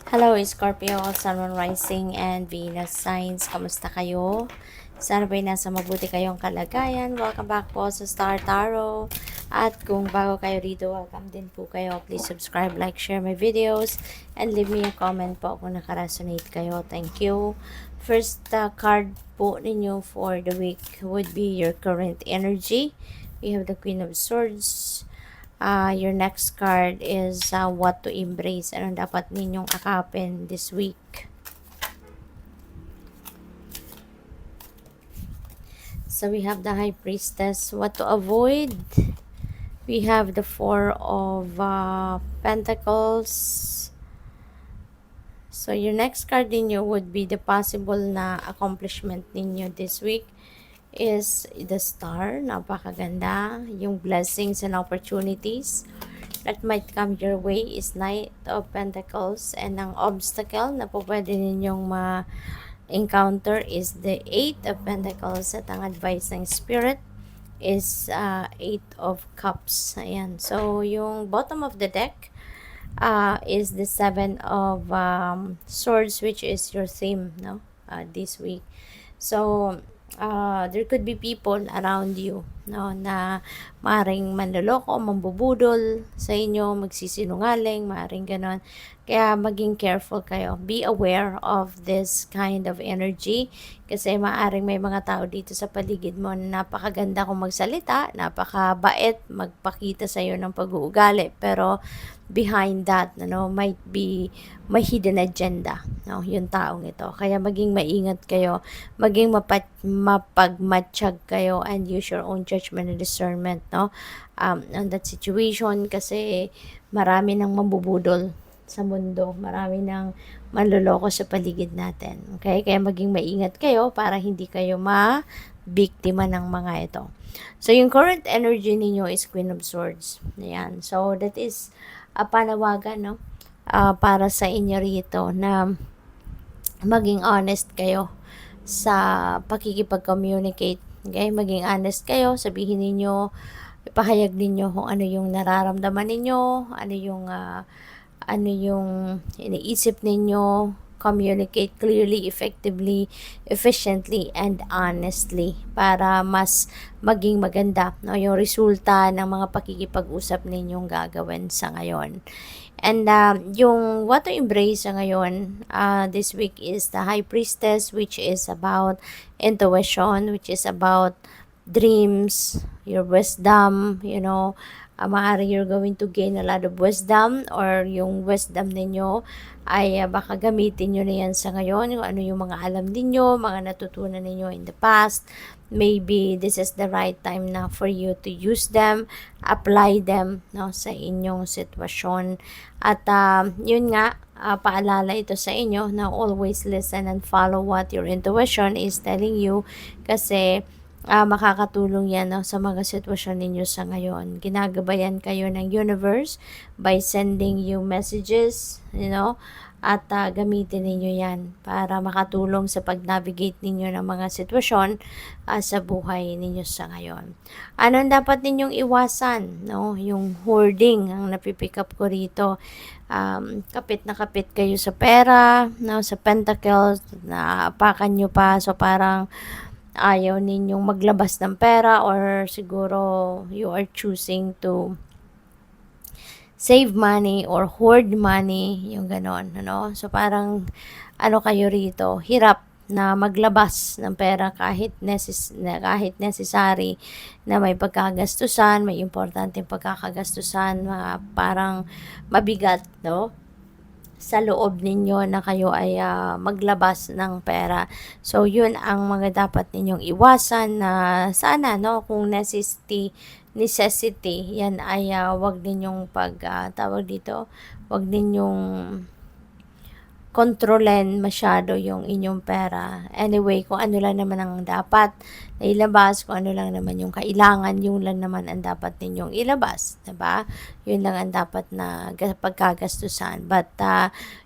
Hello, Scorpio, Sun, Moon, Rising, and Venus signs. Kamusta kayo? Sana ba'y nasa mabuti kayong kalagayan? Welcome back po sa Star Tarot. At kung bago kayo rito, welcome din po kayo. Please subscribe, like, share my videos, and leave me a comment po kung nakaresonate kayo. Thank you. First card po ninyo for the week would be your current energy. We have the Queen of Swords. Your next card is what to embrace. Anong dapat ninyong akapin this week? So we have the High Priestess. What to avoid? We have the Four of Pentacles. So your next card ninyo would be the possible na accomplishment ninyo this week is the Star. Napakaganda. Yung blessings and opportunities that might come your way is Knight of Pentacles, and ang obstacle na po pwede ninyong ma-encounter is the Eight of Pentacles, at ang advice ng Spirit is Eight of Cups. Ayan. So, yung bottom of the deck is the Seven of Swords, which is your theme, no? This week. So, there could be people around you, no, na maring manloloko, mambubudol sa inyo, magsisinungaling, maring ganon. Kaya maging careful kayo. Be aware of this kind of energy kasi maaring may mga tao dito sa paligid mo na napakaganda kung magsalita, napakabait, magpakita sa iyo ng pag-uugali, pero behind that, might be may hidden agenda, no, yung taong ito. Kaya maging maingat kayo, maging mapagmatsyag kayo, and use your own judgment and discernment, no, on that situation, kasi marami nang mambubudol sa mundo, marami nang manloloko sa paligid natin. Okay? Kaya maging maingat kayo para hindi kayo ma-biktima ng mga ito. So, yung current energy ninyo is Queen of Swords. Ayan. So, that is a panawagan, no? Para sa inyo rito na maging honest kayo sa pakikipag-communicate. Okay? Maging honest kayo, sabihin ninyo, ipahayag ninyo kung ano yung nararamdaman ninyo, ano yung iniisip ninyo, communicate clearly, effectively, efficiently, and honestly para mas maging maganda, no, yung resulta ng mga pakikipag-usap ninyong gagawin sa ngayon. And yung what to embrace sa ngayon this week is the High Priestess, which is about intuition, which is about dreams, your wisdom, maaari you're going to gain a lot of wisdom, or yung wisdom ninyo ay baka gamitin nyo na yan sa ngayon, kung ano yung mga alam ninyo, mga natutunan ninyo in the past. Maybe this is the right time na for you to use them, apply them, no, sa inyong sitwasyon. At yun nga, paalala ito sa inyo na always listen and follow what your intuition is telling you, kasi makakatulong yan, no, sa mga sitwasyon ninyo sa ngayon. Ginagabayan kayo ng universe by sending you messages, at gamitin ninyo yan para makatulong sa pag-navigate ninyo ng mga sitwasyon sa buhay ninyo sa ngayon. Anong dapat ninyong iwasan? No? Yung hoarding ang napipick up ko rito. Kapit na kapit kayo sa pera, no? Sa pentacles, naapakan nyo pa, so parang ayaw ninyong maglabas ng pera, or siguro you are choosing to save money or hoard money, yung ganon, So parang kayo rito, hirap na maglabas ng pera kahit necessary na may pagkagastusan, may importanteng pagkakagastusan, parang mabigat, no, sa loob ninyo na kayo ay maglabas ng pera. So, yun ang mga dapat ninyong iwasan na sana, no, kung necessity, yan ay wag ninyong tawag dito, wag ninyong kontrolin masyado yung inyong pera. Anyway, kung ano lang naman ang dapat na ilabas, kung ano lang naman yung kailangan, yung lang naman ang dapat ninyong ilabas, diba? Yun lang ang dapat na pagkagastusan. But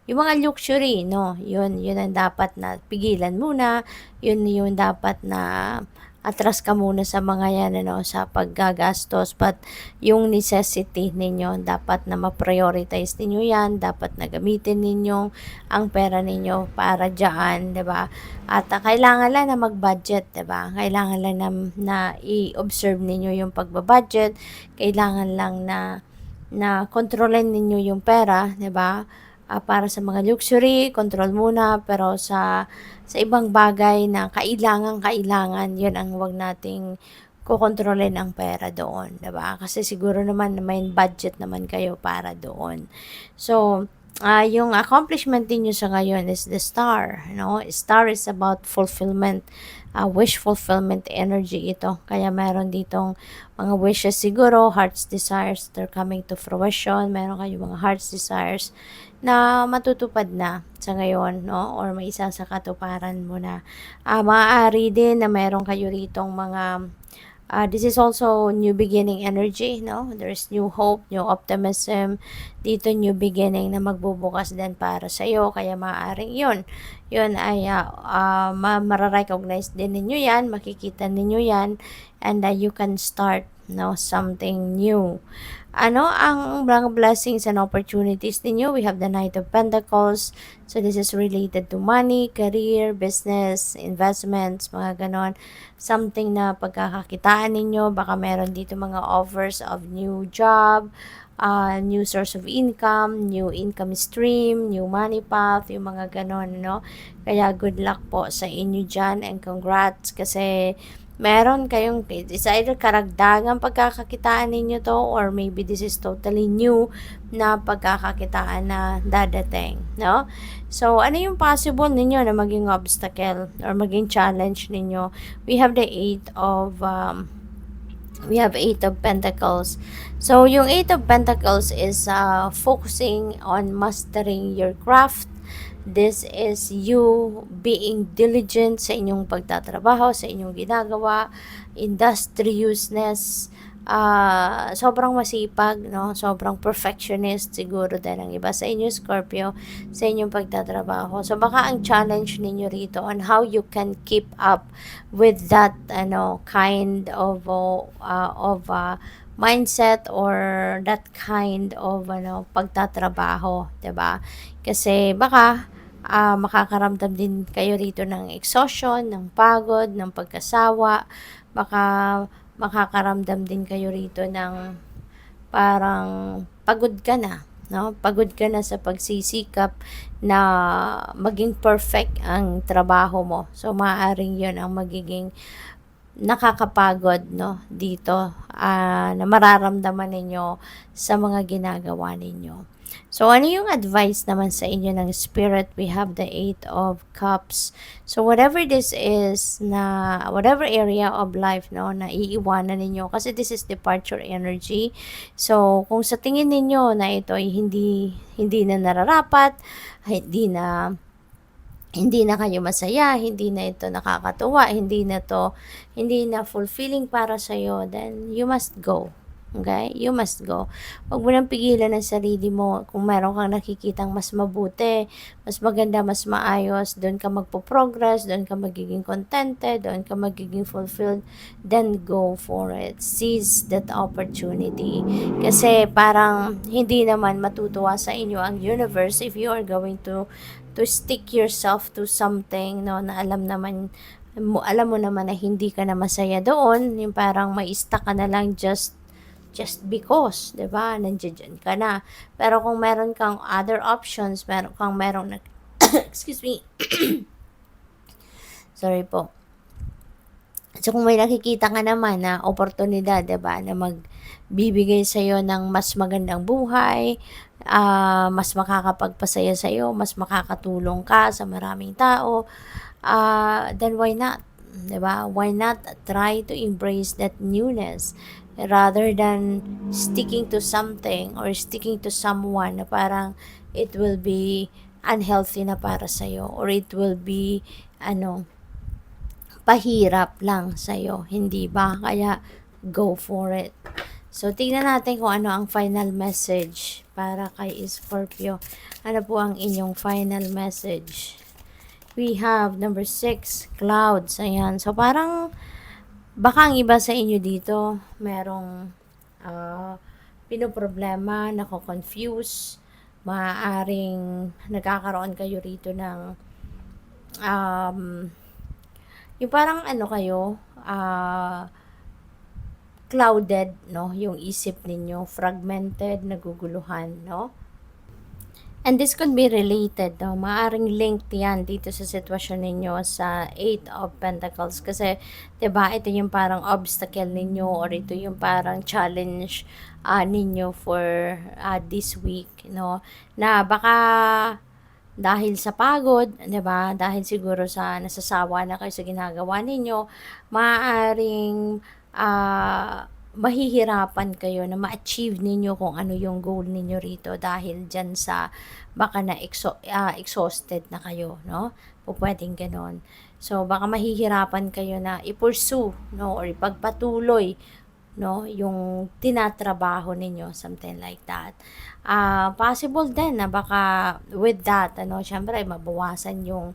yung mga luxury, no, yun ang dapat na pigilan muna. Yun yung dapat na atras ka muna sa mga yan, ano, sa paggagastos. But yung necessity ninyo, dapat na ma-prioritize ninyo yan, dapat na gamitin ninyo ang pera ninyo para dyan, 'di ba? At kailangan lang na mag-budget, 'di ba? Kailangan lang na i-observe ninyo yung pagbabudget, kailangan lang na kontrolin ninyo yung pera, 'di ba? Para sa mga luxury, control muna, pero sa ibang bagay na kailangan, yun ang wag nating kukontrolin ang pera doon, 'di ba? Kasi siguro naman may budget naman kayo para doon. So, yung accomplishment niyo sa ngayon is the star, no? Star is about fulfillment, wish fulfillment energy ito. Kaya meron ditong mga wishes siguro, heart's desires, they're coming to fruition. Meron kayong mga heart's desires na matutupad na sa ngayon, no? Or may isa sa katuparan mo na. Maaari din na meron kayo ritong mga this is also new beginning energy, no? There's new hope, new optimism. Dito new beginning na magbubukas din para sa iyo. Kaya maaaring yun ay mararecognize din ninyo yan, makikita ninyo yan, and you can start, no, something new. Ano ang mga blessings and opportunities ninyo? We have the Knight of Pentacles. So this is related to money, career, business, investments, mga ganon. Something na pagkakakitaan ninyo. Baka meron dito mga offers of new job, new source of income, new income stream, new money path, yung mga ganon, no? Kaya good luck po sa inyo dyan, and congrats kasi meron kayong, it's either karagdagang pagkakakitaan ninyo to, or maybe this is totally new na pagkakakitaan na dadating, no? So, ano yung possible ninyo na maging obstacle or maging challenge ninyo? We have the 8 of Pentacles. So, yung 8 of Pentacles is focusing on mastering your craft. This is you being diligent sa inyong pagtatrabaho, sa inyong ginagawa, industriousness, sobrang masipag, no? Sobrang perfectionist siguro din ang iba sa inyo, Scorpio, sa inyong pagtatrabaho. So baka ang challenge ninyo rito on how you can keep up with that kind of mindset, or that kind of pagtatrabaho, 'di ba? Kasi baka makakaramdam din kayo rito ng exhaustion, ng pagod, ng pagkasawa. Baka makakaramdam din kayo rito ng parang pagod ka na, no? Pagod ka na sa pagsisikap na maging perfect ang trabaho mo. So maaaring 'yon ang magiging nakakapagod, no, dito na mararamdaman ninyo sa mga ginagawa ninyo. So, ano yung advice naman sa inyo ng Spirit? We have the 8 of Cups. So, whatever this is, na whatever area of life, no, na iiwanan ninyo, kasi this is departure energy. So, kung sa tingin ninyo na ito ay hindi na nararapat, hindi na kayo masaya, hindi na ito nakakatuwa, hindi na fulfilling para sa iyo, then you must go. Okay? You must go. Huwag mo nang pigilan ang sarili mo. Kung meron kang nakikitang mas mabuti, mas maganda, mas maayos, doon ka magpo-progress, doon ka magiging contented, doon ka magiging fulfilled, then go for it. Seize that opportunity. Kasi parang hindi naman matutuwa sa inyo ang universe if you are going to stick yourself to something, no, na alam mo naman na hindi ka na masaya doon, yung parang may stuck ka na lang just because, 'di ba? Nandiyan ka na. Pero kung meron kang other options, merong excuse me. Sorry po. So kung may nakikita ka naman na oportunidad, 'di ba, na magbibigay sa iyo ng mas magandang buhay, mas makakapagpasaya sa iyo, mas makakatulong ka sa maraming tao, then why not? 'Di ba? Why not try to embrace that newness rather than sticking to something or sticking to someone na parang it will be unhealthy na para sa iyo, or it will be pahirap lang sa iyo, hindi ba? Kaya go for it. So, tingnan natin kung ano ang final message para kay Scorpio. Ano po ang inyong final message? We have number 6, clouds. Ayan. So, parang Baka ang iba sa inyo dito, merong ah, pinoproblema, nako-confuse, maaaring nagkakaroon kayo rito ng um, yung parang ano kayo, clouded, no? Yung isip ninyo, fragmented, naguguluhan, no? And this could be related, no? Maaring linked yan dito sa sitwasyon ninyo sa Eight of Pentacles. Kasi, 'di ba ito yung parang obstacle ninyo or ito yung parang challenge ninyo for this week, no? Na baka dahil sa pagod, 'di ba? Dahil siguro sa nasasawa na kayo sa ginagawa ninyo, maaaring mahihirapan kayo na ma-achieve ninyo kung ano yung goal ninyo rito dahil diyan sa baka na exhausted na kayo, no? Pupuwedeng gano'n. So, baka mahihirapan kayo na i-pursue, no, or ipagpatuloy, no, yung tinatrabaho ninyo, something like that. Possible din na baka with that, ano, syempre mabawasan yung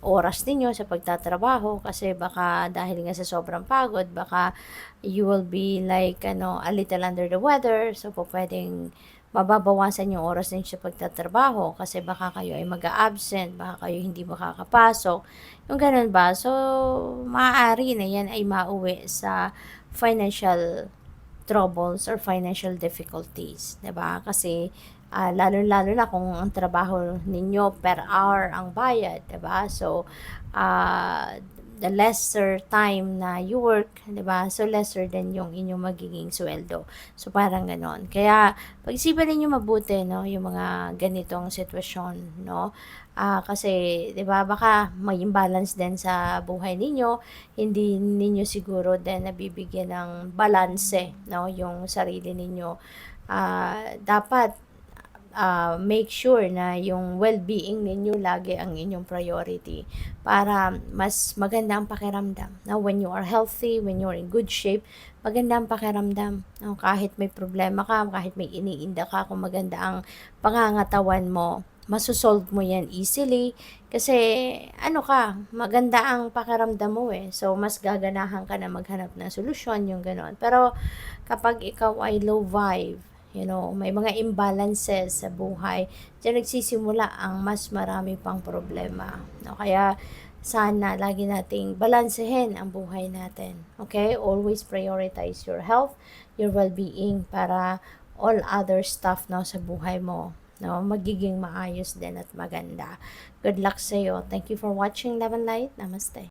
oras ninyo sa pagtatrabaho kasi baka dahil nga sa sobrang pagod, baka you will be like, ano, a little under the weather. So, po pwedeng mababawasan yung oras ninyo sa pagtatrabaho kasi baka kayo ay mag-a-absent, baka kayo hindi makakapasok. Yung ganun ba? So, maaari na yan ay mauwi sa financial troubles or financial difficulties, 'di ba? Kasi lalo-lalo na kung ang trabaho ninyo per hour ang bayad, 'di ba? So the lesser time na you work, 'di ba? So lesser din yung inyong magiging sweldo. So parang ganoon. Kaya pag-isipan niyo mabuti, no, yung mga ganitong sitwasyon, no? Kasi 'di ba baka may imbalance din sa buhay ninyo, hindi ninyo siguro din nabibigyan ng balanse, no, yung sarili ninyo. Dapat make sure na yung well-being ninyo lagi ang inyong priority para mas maganda ang pakiramdam. Now, when you are healthy, when you're in good shape, maganda ang pakiramdam. No? Kahit may problema ka, kahit may iniinda ka, kung maganda ang pangangatawan mo, masosolve mo yan easily kasi ano ka, maganda ang pakiramdam mo eh. So, mas gaganahan ka na maghanap ng solusyon, yung ganon. Pero, kapag ikaw ay low vibe, you know, may mga imbalances sa buhay, diyan nagsisimula ang mas marami pang problema. No? Kaya, sana lagi nating balansehin ang buhay natin. Okay? Always prioritize your health, your well-being para all other stuff no, sa buhay mo no, magiging maayos din at maganda. Good luck sa iyo. Thank you for watching Love and Light. Namaste.